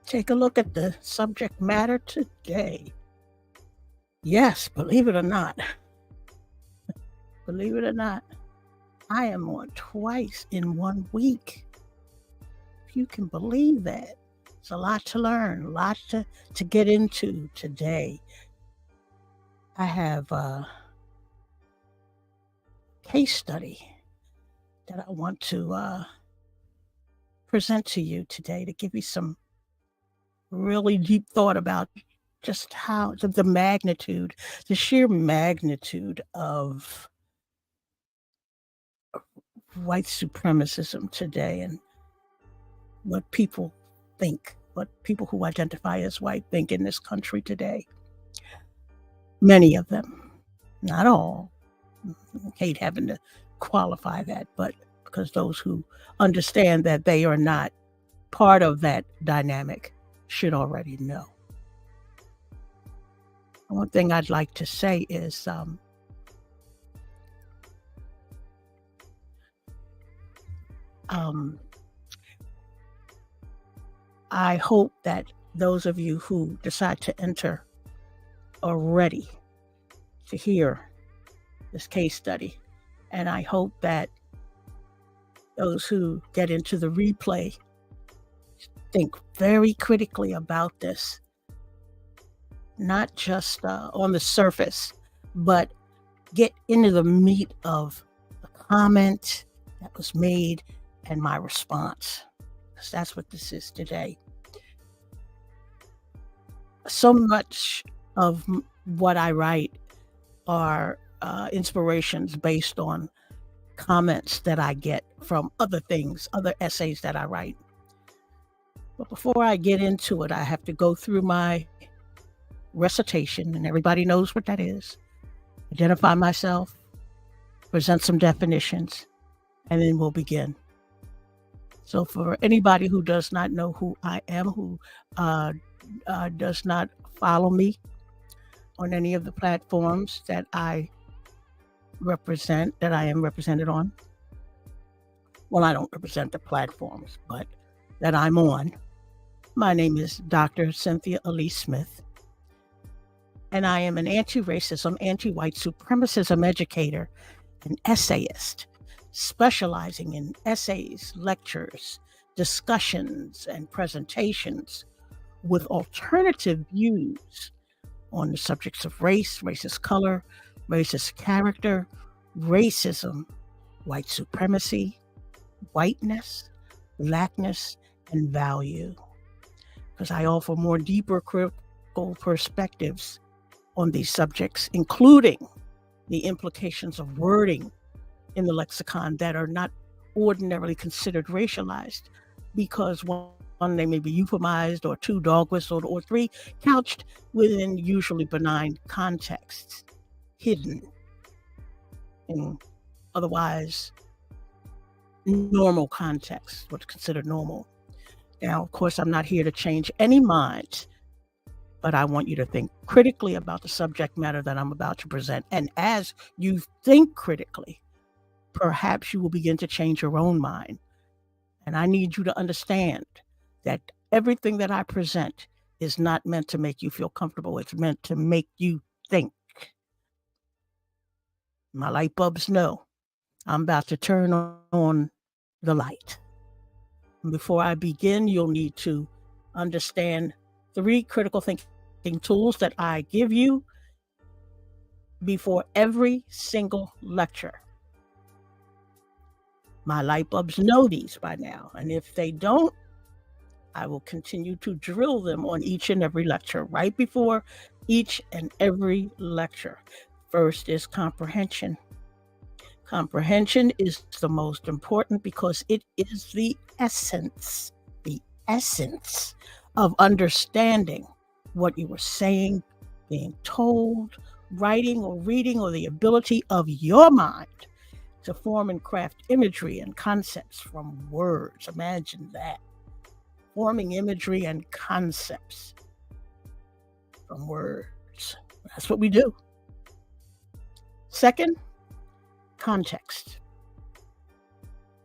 Take a look at the subject matter today. Yes, believe it or not, I am on twice in 1 week. If you can believe that. It's a lot to learn, a lot to get into today. I have a case study that I want to present to you today to give you some really deep thought about just how the magnitude, the sheer magnitude of white supremacism today and what people think, what people who identify as white think in this country today. Many of them, not all. I hate having to qualify that, but because those who understand that they are not part of that dynamic should already know. One thing I'd like to say is I hope that those of you who decide to enter are ready to hear this case study. And I hope that those who get into the replay think very critically about this, not just on the surface, but get into the meat of the comment that was made and my response, because that's what this is today. So much of what I write are inspirations based on comments that I get from other things, other essays that I write. But before I get into it, I have to go through my recitation, and everybody knows what that is. Identify myself, present some definitions, and then we'll begin. So for anybody who does not know who I am, who does not follow me on any of the platforms that I represent, that I am represented on. Well, I don't represent the platforms, but that I'm on. My name is Dr. Cynthia Elise Smith, and I am an anti-racism, anti-white supremacism educator and essayist, specializing in essays, lectures, discussions, and presentations with alternative views on the subjects of race, racist color, racist character, racism, white supremacy, whiteness, blackness, and value. Because I offer more deeper critical perspectives on these subjects, including the implications of wording in the lexicon that are not ordinarily considered racialized, because one, they may be euphemized, or two, dog whistled, or three, couched within usually benign contexts, hidden in otherwise normal contexts, what's considered normal. Now, of course, I'm not here to change any minds, but I want you to think critically about the subject matter that I'm about to present. And as you think critically, perhaps you will begin to change your own mind. And I need you to understand that everything that I present is not meant to make you feel comfortable. It's meant to make you think. My light bulbs know I'm about to turn on the light. Before I begin, you'll need to understand 3 critical thinking tools that I give you before every single lecture. My light bulbs know these by now, and if they don't, I will continue to drill them on each and every lecture, right before each and every lecture. First is comprehension. Comprehension is the most important because it is the essence of understanding what you were saying, being told, writing or reading, or the ability of your mind to form and craft imagery and concepts from words. Imagine that. Forming imagery and concepts from words. That's what we do. Second, context.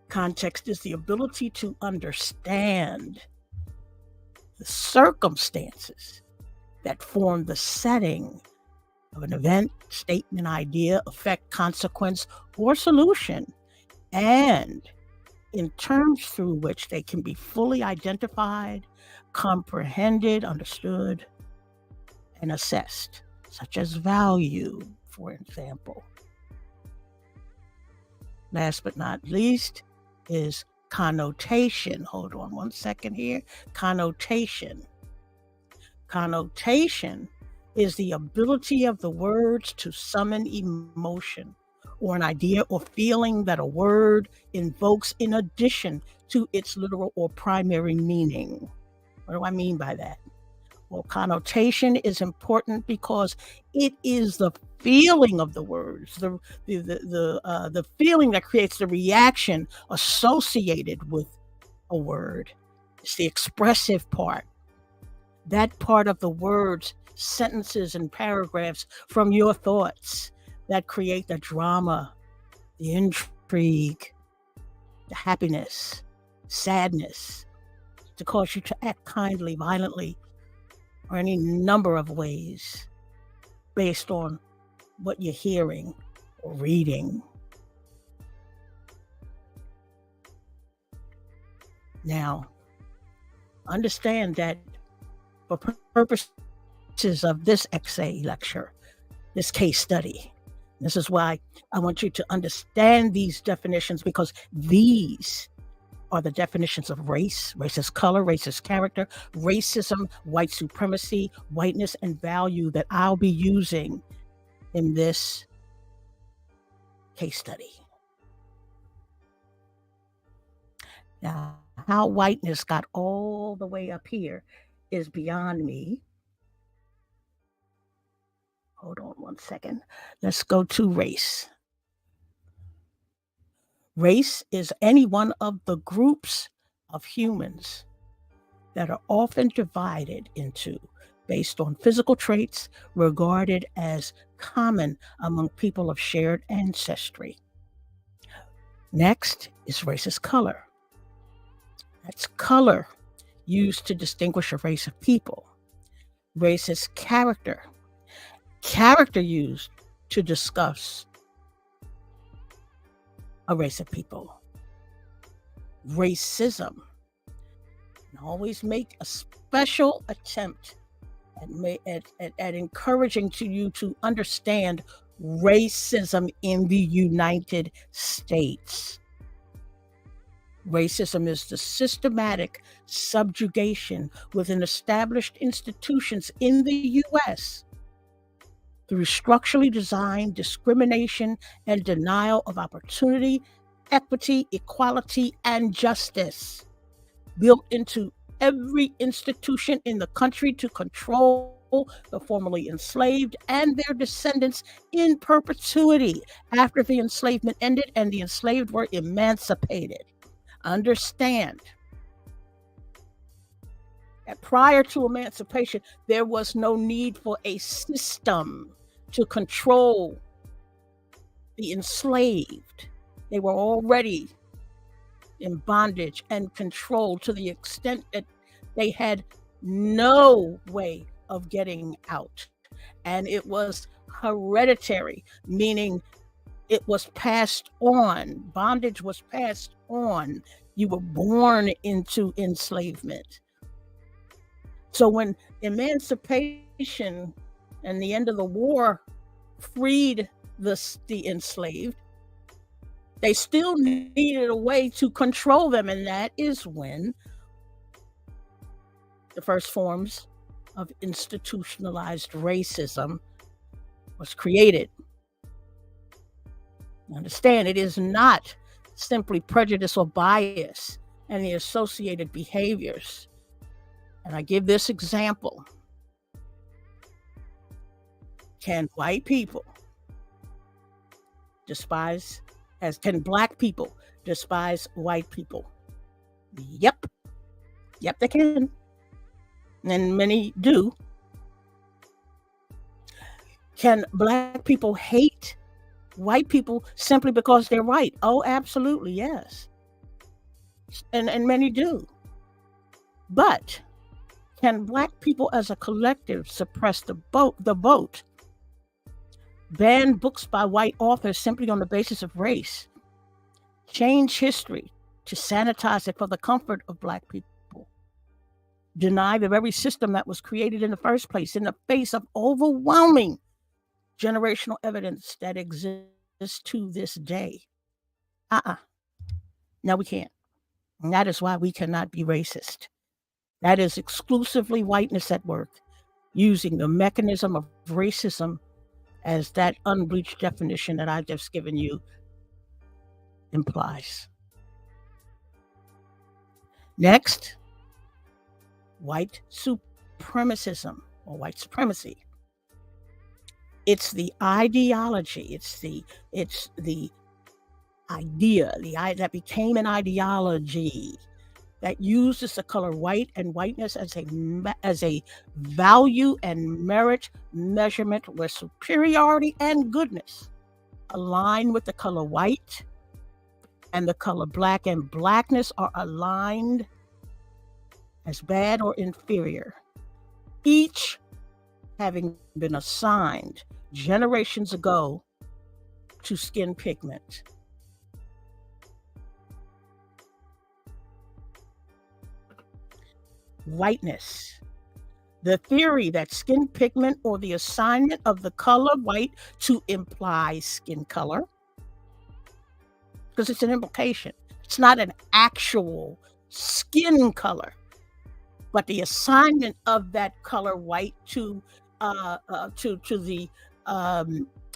Context is the ability to understand the circumstances that form the setting of an event, statement, idea, effect, consequence, or solution, and in terms through which they can be fully identified, comprehended, understood, and assessed, such as value, for example. Last but not least is connotation. Hold on one second here. Connotation. Connotation is the ability of the words to summon emotion or an idea or feeling that a word invokes in addition to its literal or primary meaning. What do I mean by that? Well, connotation is important because it is the feeling of the words, the feeling that creates the reaction associated with a word. It's the expressive part. That part of the words, sentences and paragraphs from your thoughts that create the drama, the intrigue, the happiness, sadness, to cause you to act kindly, violently, or any number of ways based on what you're hearing or reading. Now, understand that for purposes of this XA lecture, this case study, this is why I want you to understand these definitions, because these are the definitions of race, racist color, racist character, racism, white supremacy, whiteness, and value that I'll be using in this case study. Now, how whiteness got all the way up here is beyond me. Hold on one second. Let's go to race. Race is any one of the groups of humans that are often divided into based on physical traits regarded as common among people of shared ancestry. Next is racist color. That's color used to distinguish a race of people. Racist character. Character used to discuss a race of people. Racism. And always make a special attempt at encouraging you to understand racism in the United States. Racism is the systematic subjugation within established institutions in the U.S. through structurally designed discrimination and denial of opportunity, equity, equality, and justice, built into every institution in the country to control the formerly enslaved and their descendants in perpetuity after the enslavement ended and the enslaved were emancipated. Understand that prior to emancipation, there was no need for a system to control the enslaved. They were already in bondage and controlled to the extent that they had no way of getting out. And it was hereditary, meaning it was passed on. Bondage was passed on. You were born into enslavement. So when emancipation and the end of the war freed the enslaved, they still needed a way to control them, and that is when the first forms of institutionalized racism was created. Understand, it is not simply prejudice or bias and the associated behaviors. And I give this example. Can white people can black people despise white people? Yep. Yep, they can. And many do. Can black people hate white people simply because they're white? Oh, absolutely, yes. And many do. But can black people as a collective suppress the vote? Ban books by white authors simply on the basis of race? Change history to sanitize it for the comfort of black people? Deny the very system that was created in the first place in the face of overwhelming generational evidence that exists to this day? No, we can't. And that is why we cannot be racist. That is exclusively whiteness at work, using the mechanism of racism as that unbleached definition that I've just given you implies. Next, white supremacism or white supremacy. It's the ideology, it's the idea that became an ideology that uses the color white and whiteness as a value and merit measurement where superiority and goodness align with the color white and the color black, and blackness are aligned as bad or inferior, each having been assigned generations ago to skin pigment. Whiteness. The theory that skin pigment or the assignment of the color white to imply skin color, because it's an implication. It's not an actual skin color, but the assignment of that color white to the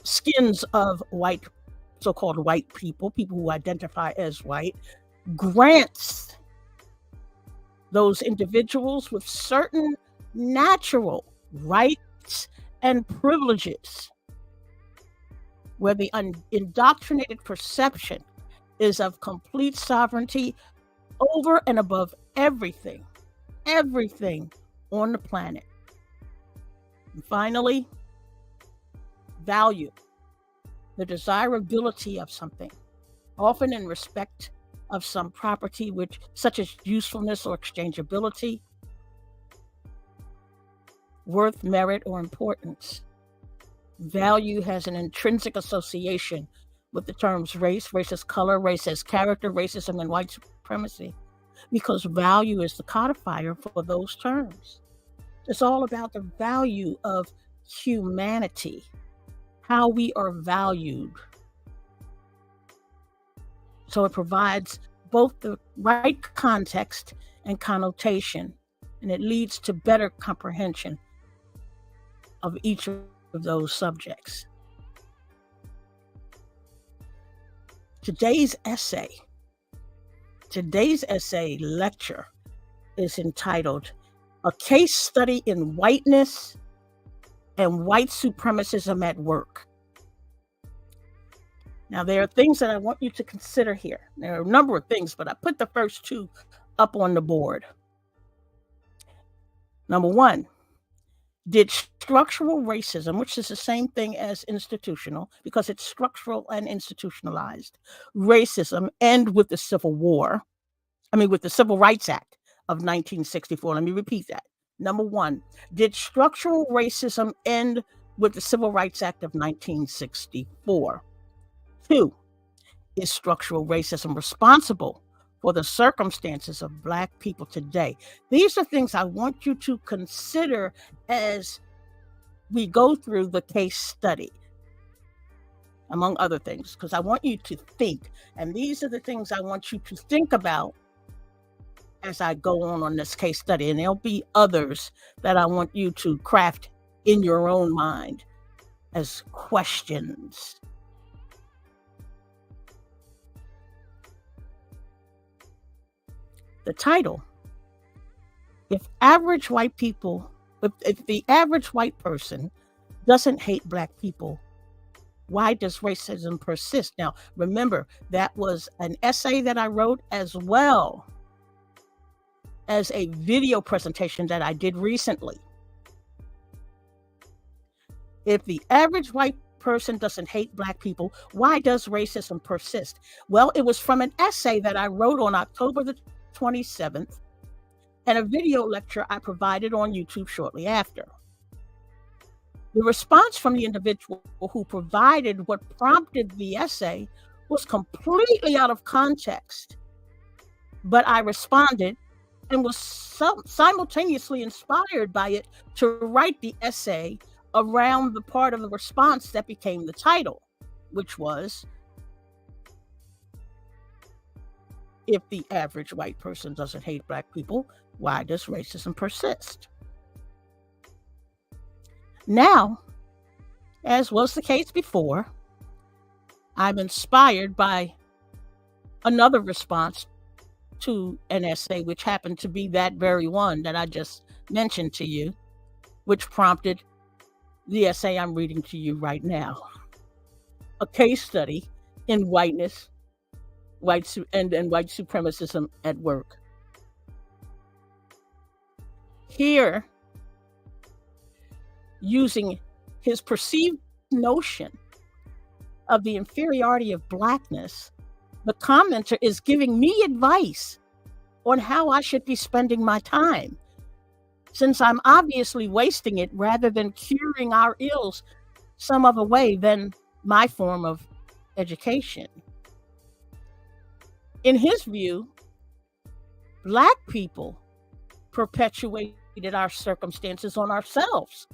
skins of white, so-called white people who identify as white, grants those individuals with certain natural rights and privileges, where the indoctrinated perception is of complete sovereignty over and above everything on the planet. And finally, value, the desirability of something, often in respect of some property, such as usefulness or exchangeability, worth, merit, or importance. Value has an intrinsic association with the terms race, race as color, race as character, racism, and white supremacy, because value is the codifier for those terms. It's all about the value of humanity, how we are valued. So it provides both the right context and connotation, and it leads to better comprehension of each of those subjects. Today's essay lecture is entitled "A Case Study in Whiteness and White Supremacism at Work." Now, there are things that I want you to consider here. There are a number of things, but I put the first two up on the board. Number one, did structural racism, which is the same thing as institutional because it's structural and institutionalized, racism end with the Civil Rights Act of 1964? Let me repeat that. Number one, did structural racism end with the Civil Rights Act of 1964? Two, is structural racism responsible for the circumstances of Black people today? These are things I want you to consider as we go through the case study, among other things, because I want you to think. And these are the things I want you to think about as I go on this case study. And there'll be others that I want you to craft in your own mind as questions. The title, if the average white person doesn't hate Black people, why does racism persist? Now, remember, that was an essay that I wrote as well as a video presentation that I did recently. If the average white person doesn't hate Black people, why does racism persist? Well, it was from an essay that I wrote on October the 27th and a video lecture I provided on YouTube shortly after. The response from the individual who provided what prompted the essay was completely out of context, but I responded and was simultaneously inspired by it to write the essay around the part of the response that became the title, which was, if the average white person doesn't hate Black people, why does racism persist? Now, as was the case before, I'm inspired by another response to an essay, which happened to be that very one that I just mentioned to you, which prompted the essay I'm reading to you right now. A case study in whiteness, white supremacism at work. Here, using his perceived notion of the inferiority of Blackness, the commenter is giving me advice on how I should be spending my time, since I'm obviously wasting it rather than curing our ills some other way than my form of education. In his view, Black people perpetuated our circumstances on ourselves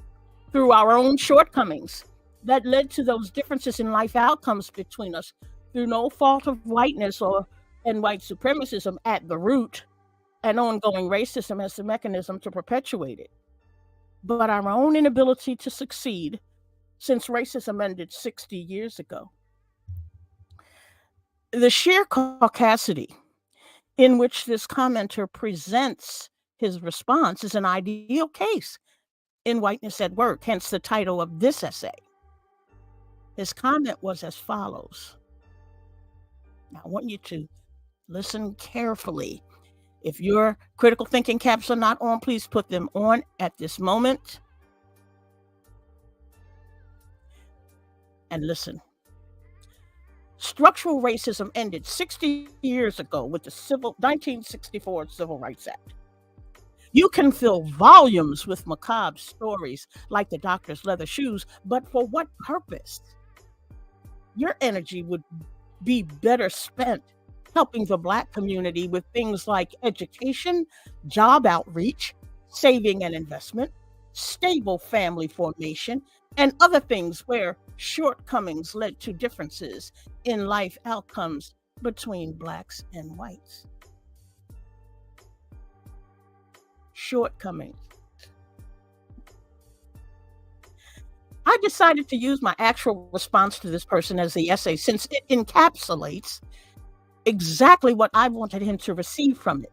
through our own shortcomings that led to those differences in life outcomes between us through no fault of whiteness and white supremacism at the root, and ongoing racism as the mechanism to perpetuate it, but our own inability to succeed since racism ended 60 years ago. The sheer caucasity in which this commenter presents his response is an ideal case in whiteness at work, hence the title of this essay. His comment was as follows. Now, I want you to listen carefully. If your critical thinking caps are not on, please put them on at this moment. And listen. Structural racism ended 60 years ago with the 1964 Civil Rights Act. You can fill volumes with macabre stories like the doctor's leather shoes, but for what purpose? Your energy would be better spent helping the Black community with things like education, job outreach, saving and investment, stable family formation, and other things where shortcomings led to differences in life outcomes between Blacks and whites. Shortcomings. I decided to use my actual response to this person as the essay, since it encapsulates exactly what I wanted him to receive from it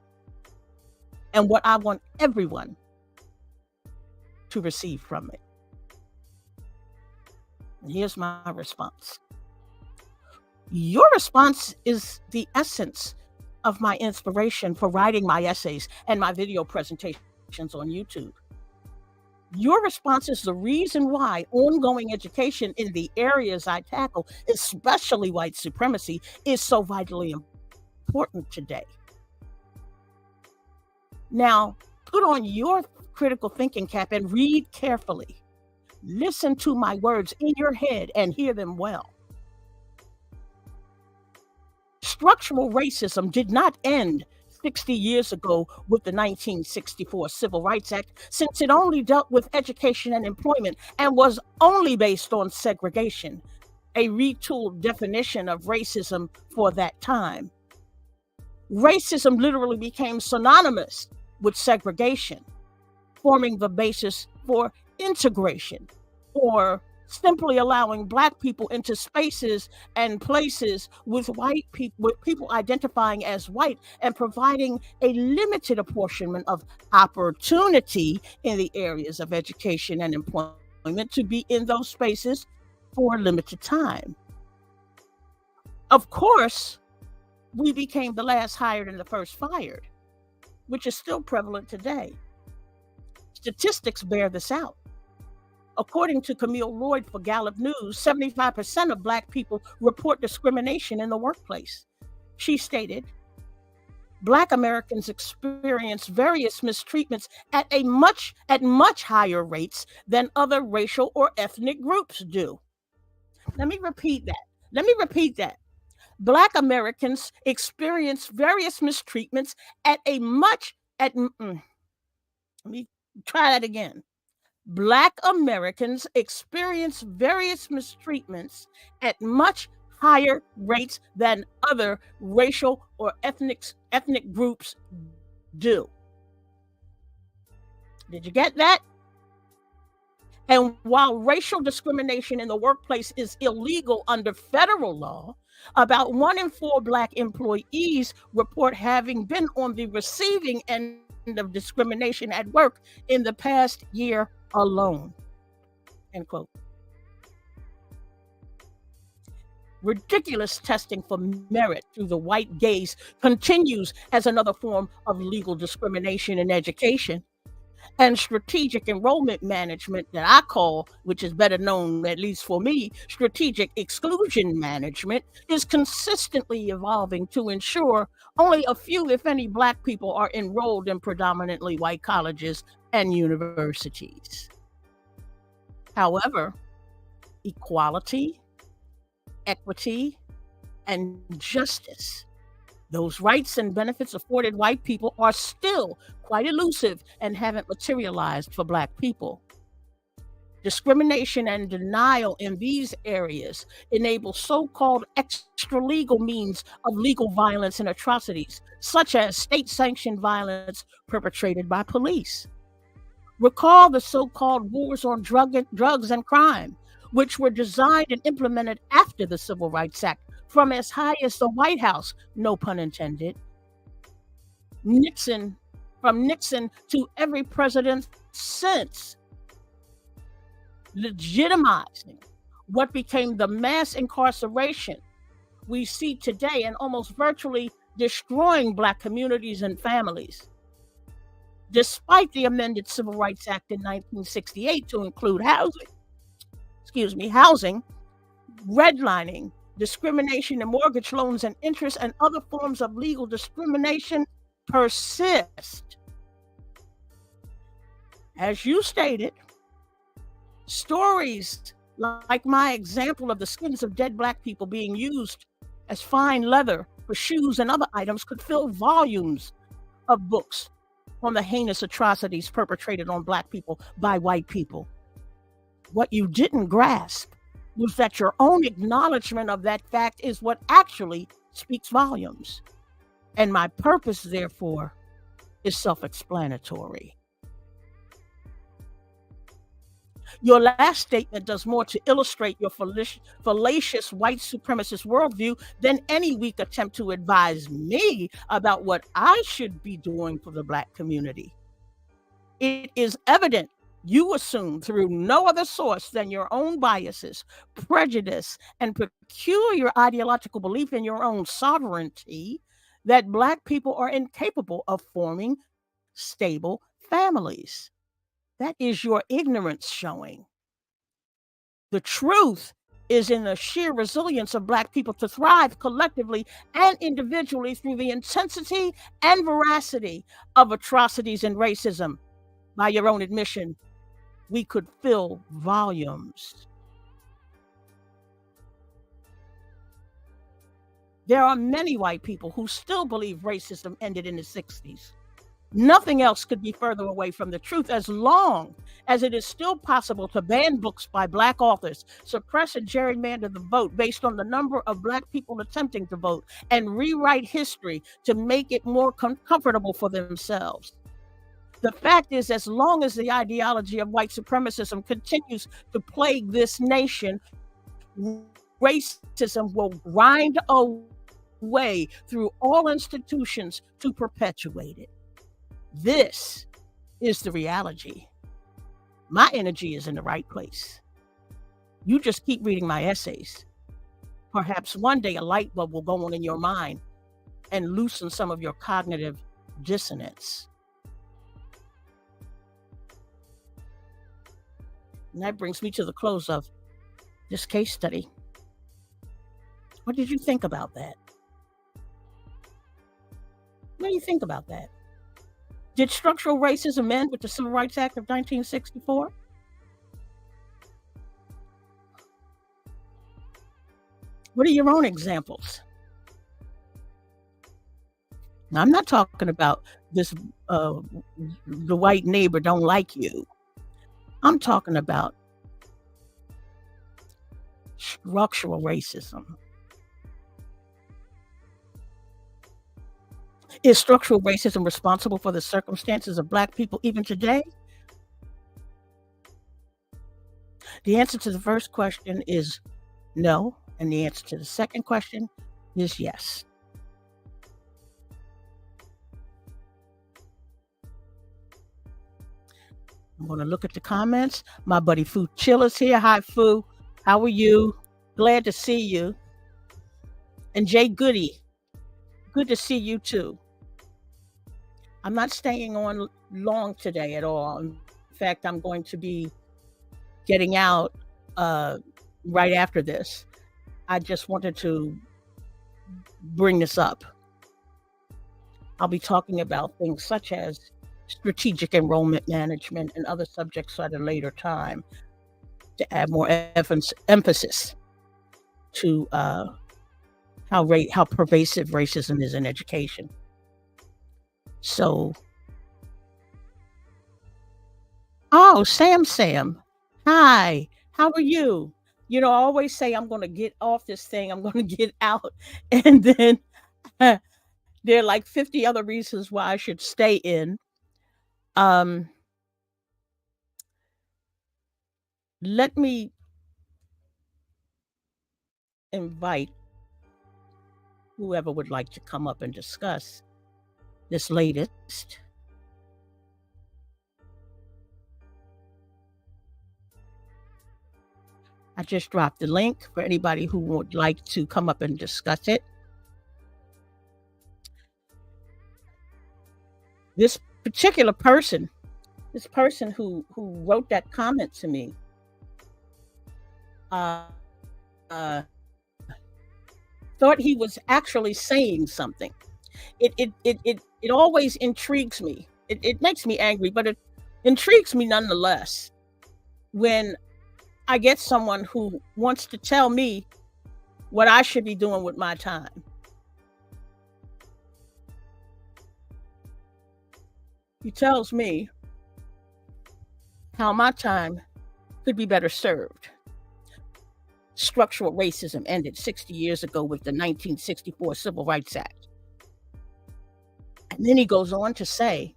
and what I want everyone to receive from it. And here's my response. Your response is the essence of my inspiration for writing my essays and my video presentations on YouTube. Your response is the reason why ongoing education in the areas I tackle, especially white supremacy, is so vitally important today. Now, Put on your critical thinking cap and read carefully. Listen to my words in your head and hear them well. Structural racism did not end 60 years ago with the 1964 Civil Rights Act, since it only dealt with education and employment and was only based on segregation, a retooled definition of racism for that time. Racism literally became synonymous with segregation, forming the basis for integration, or simply allowing Black people into spaces and places with with people identifying as white, and providing a limited apportionment of opportunity in the areas of education and employment to be in those spaces for a limited time. Of course, we became the last hired and the first fired, which is still prevalent today. Statistics bear this out. According to Camille Lloyd for Gallup News, 75% of Black people report discrimination in the workplace. She stated, Black Americans experience various mistreatments at much higher rates than other racial or ethnic groups do. Let me repeat that. Black Americans experience various mistreatments at let me try that again. Black Americans experience various mistreatments at much higher rates than other racial or ethnic groups do. Did you get that? And while racial discrimination in the workplace is illegal under federal law, about 1 in 4 Black employees report having been on the receiving end of discrimination at work in the past year alone. End quote. Ridiculous testing for merit through the white gaze continues as another form of legal discrimination in education. And strategic enrollment management, that I call, which is better known, at least for me, strategic exclusion management, is consistently evolving to ensure only a few, if any, Black people are enrolled in predominantly white colleges and universities. However, equality, equity, and justice, those rights and benefits afforded white people, are still quite elusive and haven't materialized for Black people. Discrimination and denial in these areas enable so-called extra-legal means of legal violence and atrocities, such as state-sanctioned violence perpetrated by police. Recall the so-called wars on drugs and crime, which were designed and implemented after the Civil Rights Act, from as high as the White House, no pun intended, from Nixon to every president since, legitimizing what became the mass incarceration we see today and almost virtually destroying Black communities and families. Despite the amended Civil Rights Act in 1968 to include housing, redlining, discrimination in mortgage loans and interest, and other forms of legal discrimination persist. As you stated, stories like my example of the skins of dead Black people being used as fine leather for shoes and other items could fill volumes of books on the heinous atrocities perpetrated on Black people by white people. What you didn't grasp was that your own acknowledgement of that fact is what actually speaks volumes. And my purpose, therefore, is self-explanatory. Your last statement does more to illustrate your fallacious white supremacist worldview than any weak attempt to advise me about what I should be doing for the Black community. It is evident you assume through no other source than your own biases, prejudice, and peculiar ideological belief in your own sovereignty that Black people are incapable of forming stable families. That is your ignorance showing. The truth is in the sheer resilience of Black people to thrive collectively and individually through the intensity and veracity of atrocities and racism. By your own admission, we could fill volumes. There are many white people who still believe racism ended in the 60s. Nothing else could be further away from the truth, as long as it is still possible to ban books by Black authors, suppress and gerrymander the vote based on the number of Black people attempting to vote, and rewrite history to make it more comfortable for themselves. The fact is, as long as the ideology of white supremacism continues to plague this nation, racism will grind away through all institutions to perpetuate it. This is the reality. My energy is in the right place. You just keep reading my essays. Perhaps one day a light bulb will go on in your mind and loosen some of your cognitive dissonance. And that brings me to the close of this case study. What did you think about that? What do you think about that? Did structural racism end with the Civil Rights Act of 1964? What are your own examples? Now, I'm not talking about this, the white neighbor don't like you. I'm talking about structural racism. Is structural racism responsible for the circumstances of Black people even today? The answer to the first question is no, and the answer to the second question is yes. I'm going to look at the comments. My buddy Fu Chill is here. Hi, Fu. How are you? Glad to see you. And Jay Goody, good to see you too. I'm not staying on long today at all. In fact, I'm going to be getting out right after this. I just wanted to bring this up. I'll be talking about things such as strategic enrollment management and other subjects at a later time to add more emphasis to how pervasive racism is in education. So, oh, Sam, hi, how are you? You know, I always say I'm going to get off this thing, I'm going to get out, and then there are like 50 other reasons why I should stay in. Let me invite whoever would like to come up and discuss this latest. I just dropped the link for anybody who would like to come up and discuss it. This particular person, who wrote that comment to me, thought he was actually saying something. It always intrigues me. It makes me angry, but it intrigues me nonetheless when I get someone who wants to tell me what I should be doing with my time. He tells me how my time could be better served. Structural racism ended 60 years ago with the 1964 Civil Rights Act. And then he goes on to say,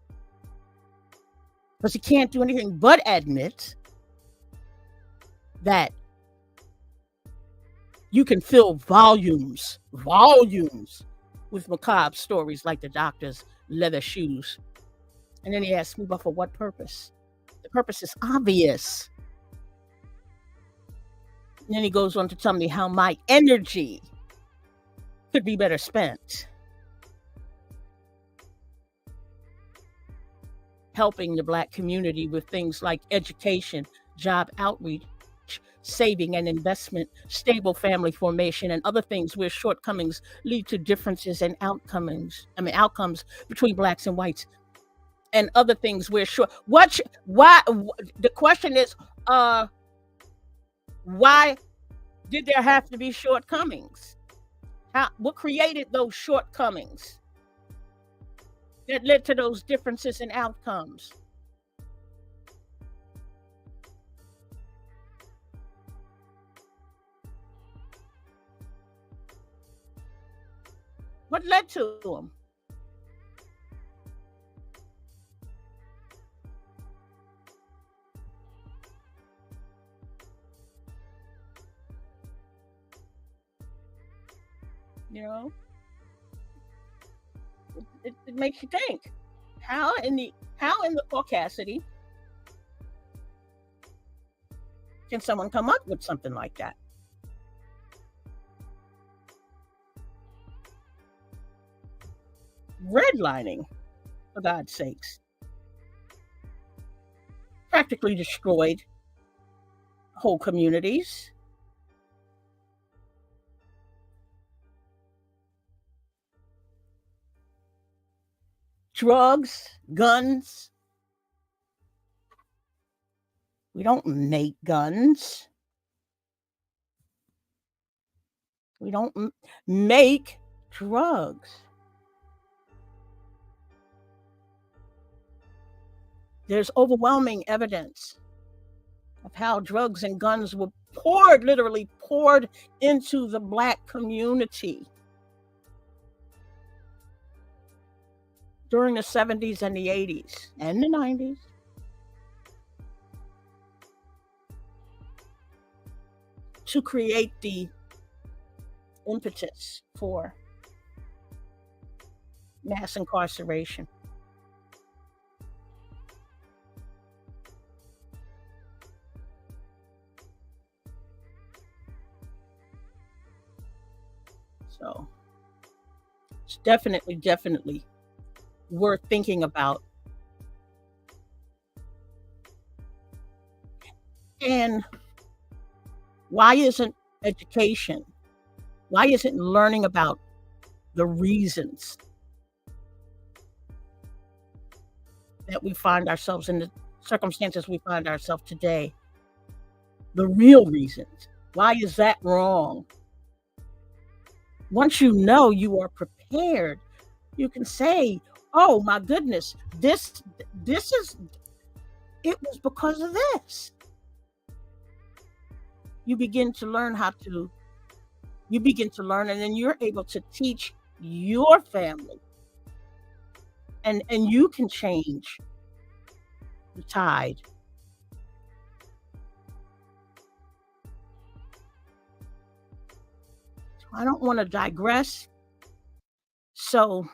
because he can't do anything but admit that you can fill volumes with macabre stories like the doctor's leather shoes. And then he asks me, but for what purpose? The purpose is obvious. And then he goes on to tell me how my energy could be better spent helping the Black community with things like education, job outreach, saving and investment, stable family formation, and other things where shortcomings lead to differences in outcomes between blacks and whites, and other things where the question is, why did there have to be shortcomings? What created those shortcomings that led to those differences in outcomes? What led to them? You know, it makes you think. How in the caucasity can someone come up with something like that? Redlining, for God's sakes, practically destroyed whole communities. Drugs, guns. We don't make guns. We don't make drugs. There's overwhelming evidence of how drugs and guns were literally poured into the black community during the 70s and the 80s and the 90s. To create the impetus for mass incarceration. So it's definitely worth thinking about. And why isn't education, why isn't learning about the reasons that we find ourselves in the circumstances we find ourselves today, the real reasons? Why is that wrong? Once you know, you are prepared. You can say, "Oh my goodness, this is it was because of this." You begin to learn and then you're able to teach your family, and you can change the tide. I don't want to digress, so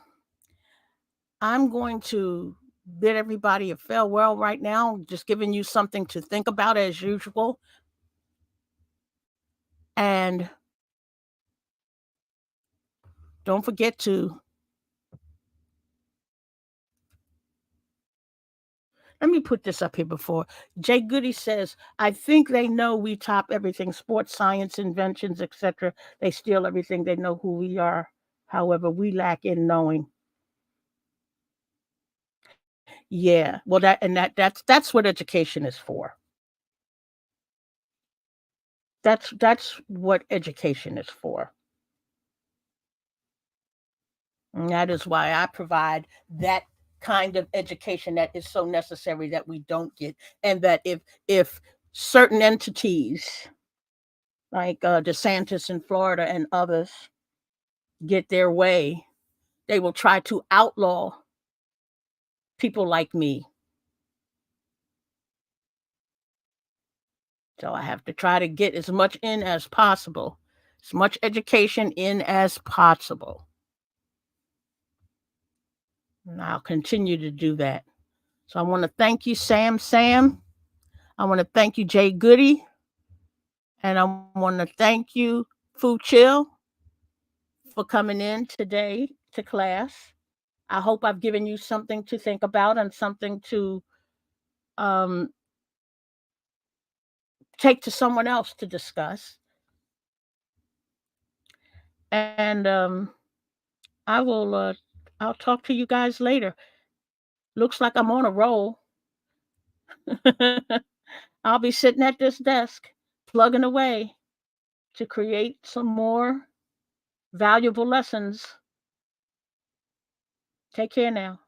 I'm going to bid everybody a farewell right now, just giving you something to think about as usual. And don't forget to, let me put this up here before. Jay Goody says, I think they know we top everything, sports, science, inventions, etc. They steal everything. They know who we are. However, we lack in knowing. Yeah. Well, that's what education is for. That's what education is for. And that is why I provide that kind of education that is so necessary that we don't get, and that if certain entities like DeSantis in Florida and others get their way, they will try to outlaw people like me. So I have to try to get as much in as possible, as much education in as possible. And I'll continue to do that. So I want to thank you, Sam. I want to thank you, Jay Goody. And I want to thank you, Fu Chill, for coming in today to class. I hope I've given you something to think about and something to um, take to someone else to discuss. And I will I'll talk to you guys later. Looks like I'm on a roll. I'll be sitting at this desk plugging away to create some more valuable lessons. Take care now.